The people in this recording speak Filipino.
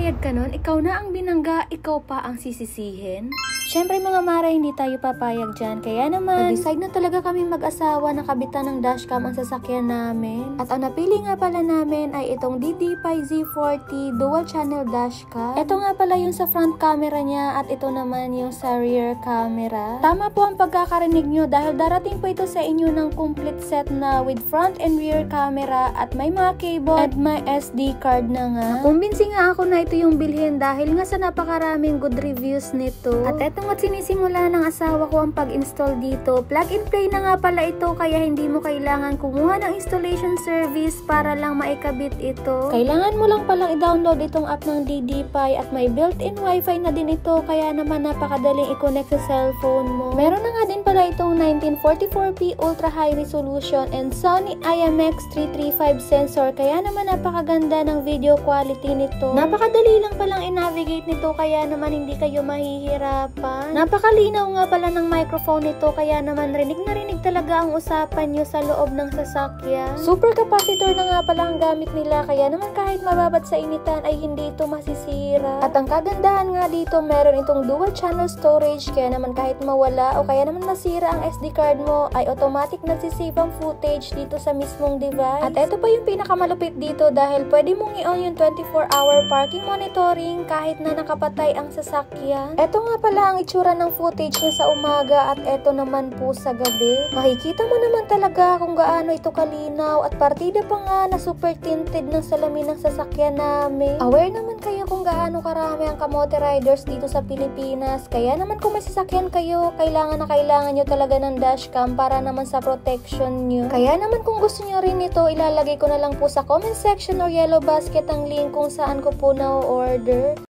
papayag ka nun? Ikaw na ang binangga, ikaw pa ang sisisihin? Syempre mga Mare, hindi tayo papayag dyan. Kaya naman, nag-decide na talaga kami mag-asawa na kabitan ng dashcam ang sasakyan namin. At ang napili nga pala namin ay itong DD5 Z40 dual channel dashcam. Ito nga pala yung sa front camera niya at ito naman yung sa rear camera. Tama po ang pagkakarinig nyo dahil darating po ito sa inyo ng complete set na with front and rear camera at may mga cable at may SD card na nga. Kumbinsi nga ako na ito yung bilhin dahil nga sa napakaraming good reviews nito. At eto nga't sinisimula ng asawa ko ang pag-install dito. Plug and play na nga pala ito kaya hindi mo kailangan kumuha ng installation service para lang maikabit ito. Kailangan mo lang palang i-download itong app ng DD5 at may built-in wifi na din ito kaya naman napakadaling i-connect sa cellphone mo. Meron na nga din pala itong 1944p ultra high resolution and Sony IMX335 sensor kaya naman napakaganda ng video quality nito. Napakadali lang palang i-navigate nito kaya naman hindi kayo mahihirapan. Napakalinaw nga pala ng microphone nito kaya naman rinig na rinig talaga ang usapan nyo sa loob ng sasakyan. Super capacitor na nga pala ang gamit nila kaya naman kahit mababad sa initan ay hindi ito masisira. At ang kagandahan nga dito meron itong dual channel storage kaya naman kahit mawala o kaya naman masira ang SD card mo ay automatic nagsisave ang footage dito sa mismong device. At ito pa yung pinakamalupit dito dahil pwede mong i-on yung 24-hour parking monitoring kahit na nakapatay ang sasakyan. Ito nga pala ang itsura ng footage niya sa umaga at eto naman po sa gabi. Makikita mo naman talaga kung gaano ito kalinaw at partida pa nga na super tinted ng salamin ng sasakyan namin. Aware naman kayo kung gaano karami ang kamote riders dito sa Pilipinas. Kaya naman kung may sasakyan kayo, kailangan nyo talaga ng dashcam para naman sa protection nyo. Kaya naman kung gusto nyo rin ito, ilalagay ko na lang po sa comment section or yellow basket ang link kung saan ko po na-order.